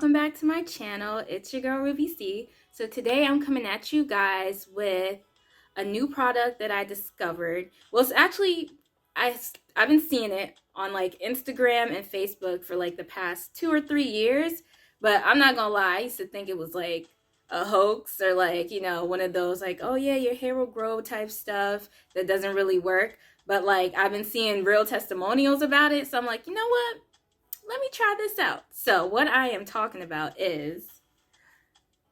welcome back to my channel. It's your girl RubyC. So today I'm coming at you guys with a new product that I discovered. Well, it's actually I've been seeing it on like Instagram and Facebook for like the past 2 or 3 years, but I'm not gonna lie, I used to think it was like a hoax or like, one of those like, oh yeah, your hair will grow type stuff that doesn't really work. But like I've been seeing real testimonials about it, so I'm like, you know what? Let me try this out. So what I am talking about is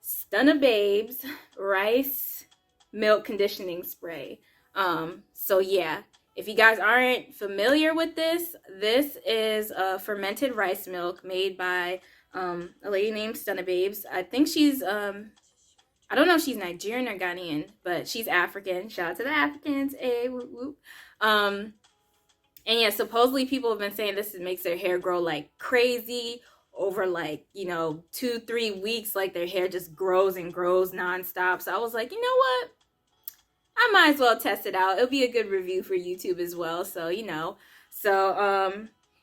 STUNNABABEZ rice milk conditioning spray. So yeah, if you guys aren't familiar with this, this is a fermented rice milk made by a lady named STUNNABABEZ. I think she's I don't know if she's Nigerian or Ghanaian, but she's African. Shout out to the Africans. Hey, whoop, whoop. And yeah, supposedly people have been saying this makes their hair grow like crazy over like, 2-3 weeks. Like their hair just grows and grows nonstop. So I was like, you know what? I might as well test it out. It'll be a good review for YouTube as well. So,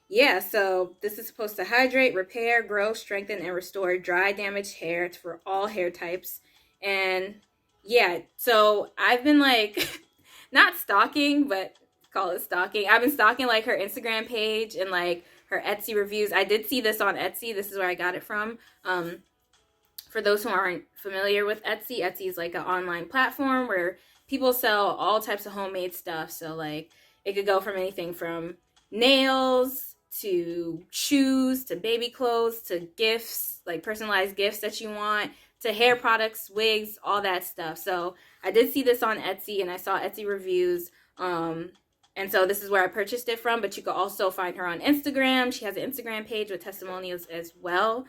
yeah, so this is supposed to hydrate, repair, grow, strengthen, and restore dry, damaged hair. It's for all hair types. And yeah, so I've been like, not stalking, but call it stalking. I've been stalking like her Instagram page and like her Etsy reviews. I did see this on Etsy. This is where I got it from. For those who aren't familiar with Etsy, Etsy is like an online platform where people sell all types of homemade stuff. So like it could go from anything from nails to shoes to baby clothes to gifts, like personalized gifts that you want, to hair products, wigs, all that stuff. So I did see this on Etsy and I saw Etsy reviews. And so this is where I purchased it from, but you can also find her on Instagram. She has an Instagram page with testimonials as well.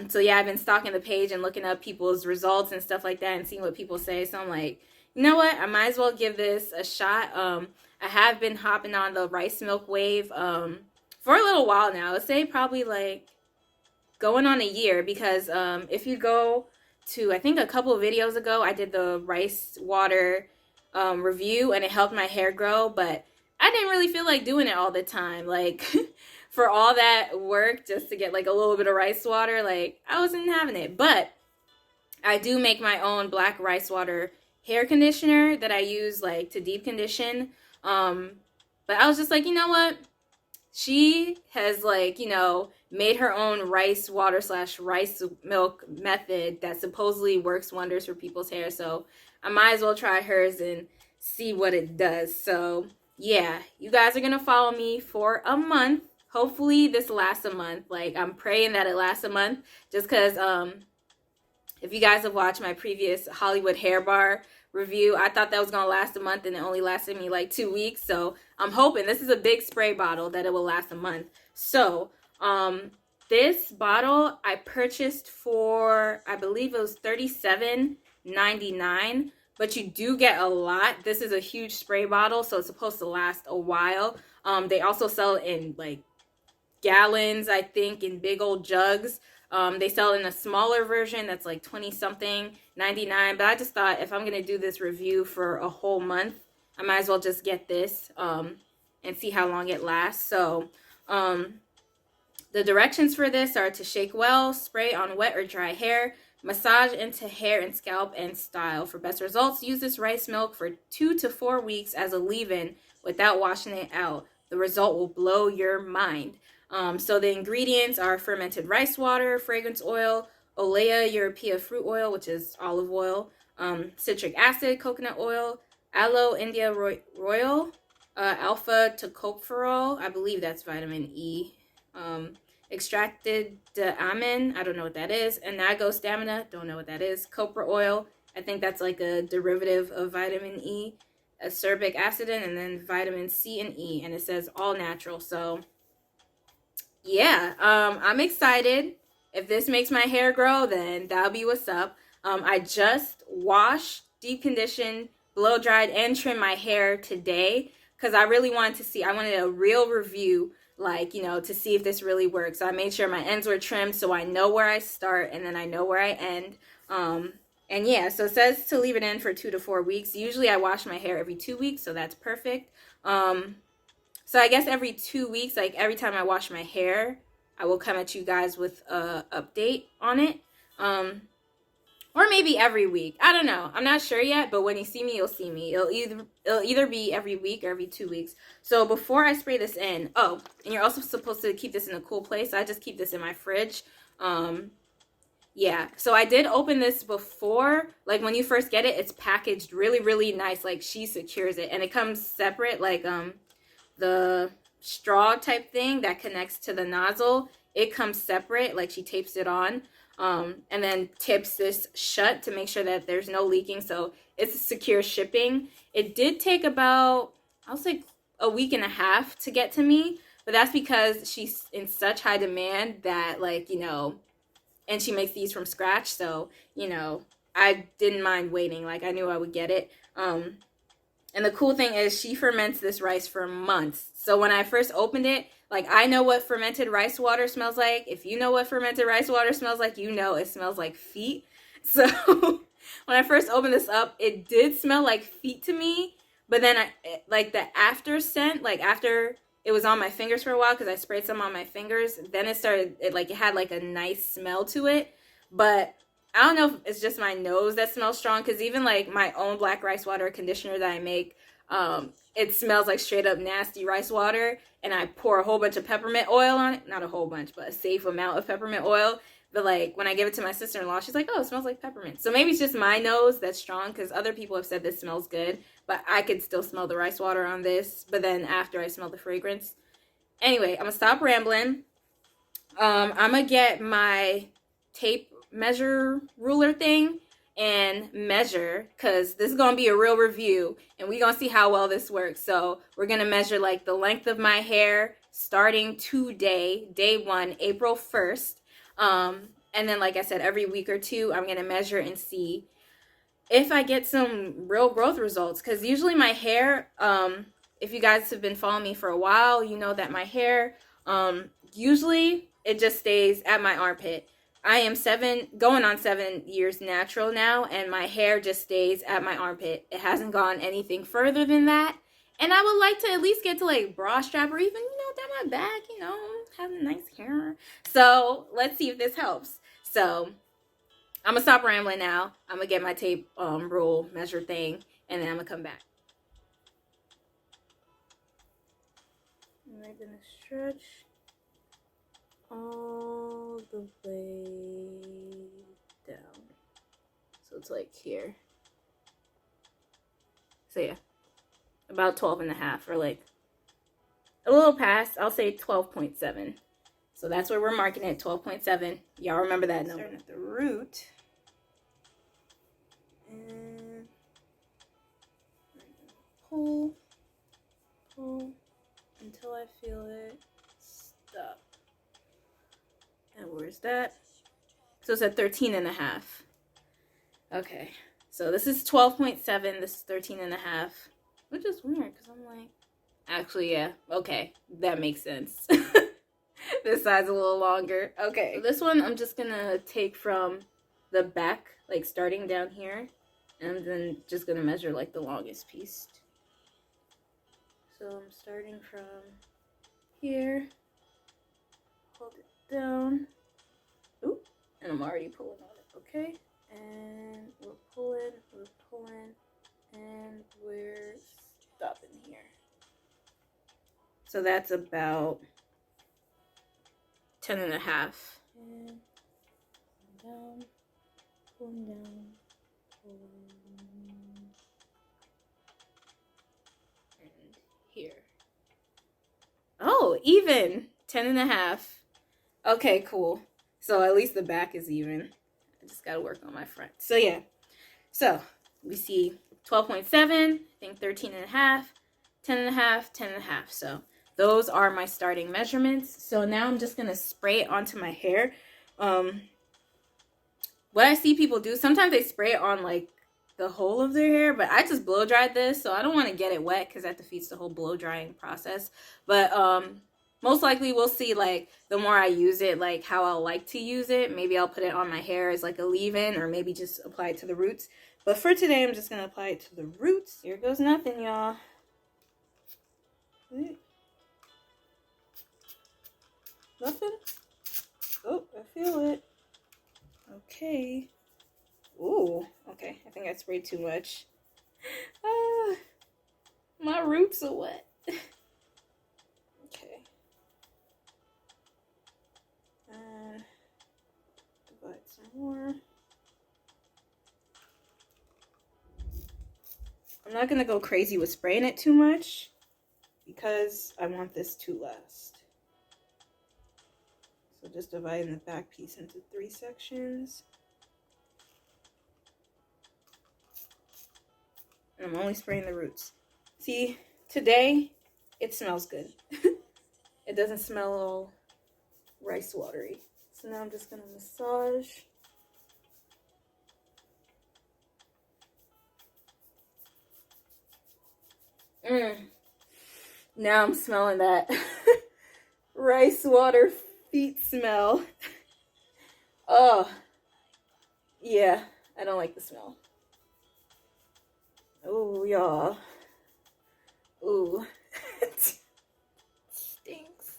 So yeah, I've been stalking the page and looking up people's results and stuff like that and seeing what people say. So I'm like, you know what? I might as well give this a shot. I have been hopping on the rice milk wave for a little while now. I'd say probably like going on a year, because if you go to, I think a couple of videos ago, I did the rice water review and it helped my hair grow, but I didn't really feel like doing it all the time. Like for all that work just to get like a little bit of rice water, like I wasn't having it. But I do make my own black rice water hair conditioner that I use like to deep condition. But I was just like, you know what? She has like, made her own rice water / rice milk method that supposedly works wonders for people's hair. So I might as well try hers and see what it does. So yeah, you guys are gonna follow me for a month. Hopefully this lasts a month. Like I'm praying that it lasts a month, just because if you guys have watched my previous Hollywood hair bar review, I thought that was gonna last a month and it only lasted me like 2 weeks. So I'm hoping, this is a big spray bottle, that it will last a month. So this bottle I purchased for, I believe it was $37.99. But you do get a lot. This is a huge spray bottle, so it's supposed to last a while. They also sell it in like gallons, I think, in big old jugs. They sell it in a smaller version that's like 20-something, 99. But I just thought, if I'm gonna do this review for a whole month, I might as well just get this and see how long it lasts. So the directions for this are to shake well, spray on wet or dry hair, massage into hair and scalp, and style. For best results, use this rice milk for 2 to 4 weeks as a leave-in without washing it out. The result will blow your mind. So the ingredients are fermented rice water, fragrance oil, Olea Europaea fruit oil, which is olive oil, citric acid, coconut oil, aloe India royal, alpha tocopherol, I believe that's vitamin E, extracted almond, I don't know what that is, Anago stamina, don't know what that is, copra oil, I think that's like a derivative of vitamin E, ascorbic acid, and then vitamin C and E, and it says all natural. So yeah, I'm excited. If this makes my hair grow, then that'll be what's up. I just washed, deep conditioned, blow dried, and trimmed my hair today because I really wanted to see, I wanted a real review, like, to see if this really works. So I made sure my ends were trimmed so I know where I start and then I know where I end. And yeah, so it says to leave it in for 2 to 4 weeks. Usually I wash my hair every 2 weeks, so that's perfect. So I guess every 2 weeks, like every time I wash my hair, I will come at you guys with a update on it. Or maybe every week. I don't know. I'm not sure yet, but when you see me, you'll see me. It'll either be every week or every 2 weeks. So before I spray this in, oh, and you're also supposed to keep this in a cool place. I just keep this in my fridge. Yeah, so I did open this before. Like when you first get it, it's packaged really, really nice. Like she secures it, and it comes separate. Like the straw type thing that connects to the nozzle, it comes separate. Like she tapes it on. And then tips this shut to make sure that there's no leaking. So it's secure shipping. It did take about, I'll say, a week and a half to get to me, but that's because she's in such high demand that, like, you know, and she makes these from scratch. So, you know, I didn't mind waiting. Like, I knew I would get it. And the cool thing is she ferments this rice for months. So when I first opened it, like, I know what fermented rice water smells like. If you know what fermented rice water smells like, you know it smells like feet. So when I first opened this up, it did smell like feet to me. But then, like, the after scent, like, after it was on my fingers for a while, because I sprayed some on my fingers, then it had, like, a nice smell to it. But I don't know if it's just my nose that smells strong, because even, like, my own black rice water conditioner that I make, it smells like straight up nasty rice water, and I pour a whole bunch of peppermint oil on it. Not a whole bunch, but a safe amount of peppermint oil. But, like, when I give it to my sister-in-law, she's like, oh, it smells like peppermint. So maybe it's just my nose that's strong, because other people have said this smells good, but I could still smell the rice water on this, but then after I smell the fragrance. Anyway, I'm going to stop rambling. I'm going to get my tape measure ruler thing and measure, because this is going to be a real review, and we're going to see how well this works. So we're going to measure, like, the length of my hair starting today, day 1, April 1st. And then, like I said, every week or two, I'm going to measure and see if I get some real growth results. Because usually my hair, if you guys have been following me for a while, you know that my hair, usually it just stays at my armpit. I am going on 7 years natural now, and my hair just stays at my armpit. It hasn't gone anything further than that. And I would like to at least get to, like, bra strap, or even, you know, down my back, you know, have nice hair. So let's see if this helps. So I'm gonna stop rambling now. I'm gonna get my tape rule measure thing, and then I'm gonna come back. I'm gonna stretch all the way down. So it's like here. So yeah, about 12.5, or like a little past. I'll say 12.7. So that's where we're marking it, 12.7. Y'all remember that number. Starting at the root. And pull until I feel it stop. And where's that? So it's at 13.5. Okay, so this is 12.7. This is 13.5, which is weird because I'm like, actually, yeah, okay, that makes sense. This side's a little longer. Okay, so this one I'm just gonna take from the back, like starting down here, and then just gonna measure like the longest piece. So I'm starting from here, hold it down. Ooh, and I'm already pulling on it. Okay, and we're pulling, and we're stopping here. So that's about 10.5. And down, pulling down, and here. Oh, even 10.5. Okay, cool. So at least the back is even. I just gotta work on my front. So yeah. So we see 12.7, I think 13.5, 10.5, 10.5. So those are my starting measurements. So now I'm just gonna spray it onto my hair. What I see people do, sometimes they spray it on like the whole of their hair, but I just blow dried this, so I don't want to get it wet because that defeats the whole blow drying process. But most likely we'll see, like, the more I use it, like how I'll like to use it. Maybe I'll put it on my hair as like a leave-in, or maybe just apply it to the roots. But for today, I'm just gonna apply it to the roots. Here goes nothing, y'all. Nothing. feel it. Okay. Ooh, okay. I think I sprayed too much. Ah, my roots are wet. Okay. Divide some more. I'm not gonna go crazy with spraying it too much because I want this to last. So just dividing the back piece into 3 sections. And I'm only spraying the roots. See, today it smells good. It doesn't smell all rice watery. So now I'm just gonna massage. Now I'm smelling that rice water feet smell. Oh, yeah, I don't like the smell. Oh, y'all. Ooh. Stinks.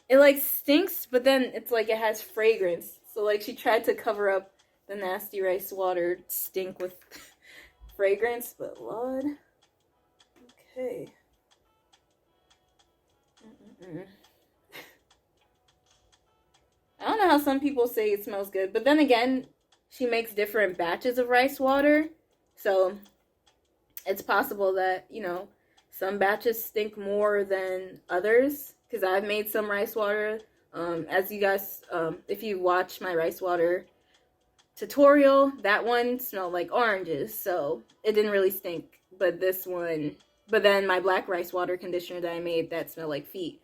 It like stinks, but then it's like it has fragrance. So like she tried to cover up the nasty rice water stink with fragrance, but Lord. Okay. I don't know how some people say it smells good, but then again, she makes different batches of rice water, so it's possible that, you know, some batches stink more than others, because I've made some rice water. As you guys, if you watch my rice water tutorial, that one smelled like oranges, so it didn't really stink. But this one, but then my black rice water conditioner that I made, that smelled like feet.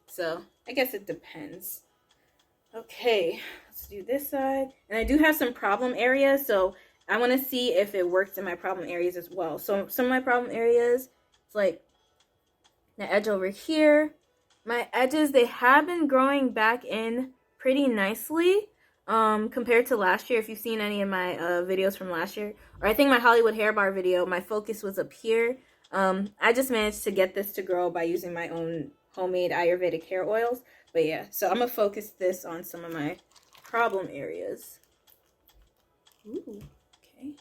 So I guess it depends. Okay, let's do this side. And I do have some problem areas, so I want to see if it works in my problem areas as well. So some of my problem areas, it's like the edge over here. My edges, they have been growing back in pretty nicely compared to last year. If you've seen any of my videos from last year, or I think my Hollywood hair bar video, my focus was up here. I just managed to get this to grow by using my own homemade Ayurvedic hair oils. But yeah, so I'm going to focus this on some of my problem areas. Ooh, okay.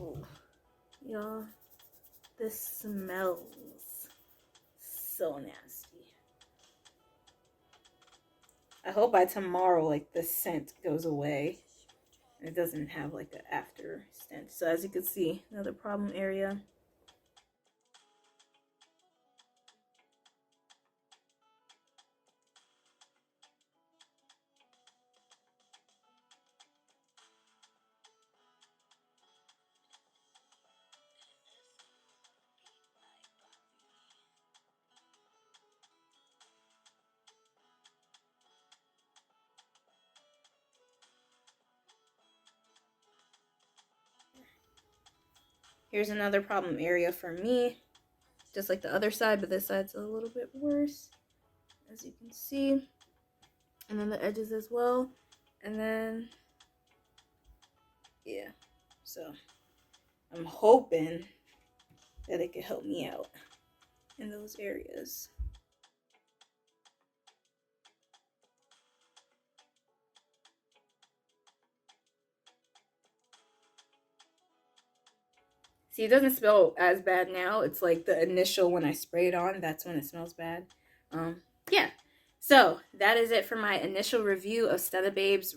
Oh, y'all, this smells so nasty. I hope by tomorrow, like, the scent goes away. It doesn't have, like, an after stench. So as you can see, another problem area. Here's another problem area for me. Just like the other side, but this side's a little bit worse, as you can see. And then the edges as well. And then, yeah. So, I'm hoping that it could help me out in those areas. See, it doesn't smell as bad now. It's like the initial when I spray it on, that's when it smells bad. Yeah. So that is it for my initial review of STUNNABABEZ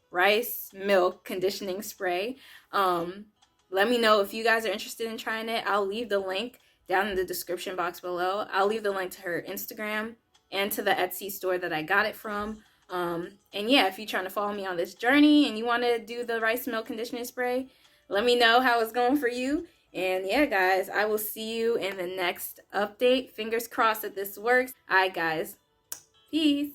rice milk conditioning spray. Let me know if you guys are interested in trying it. I'll leave the link down in the description box below. I'll leave the link to her Instagram and to the Etsy store that I got it from. And yeah, if you're trying to follow me on this journey and you want to do the rice milk conditioning spray, let me know how it's going for you. And yeah, guys, I will see you in the next update. Fingers crossed that this works. All right, guys. Peace.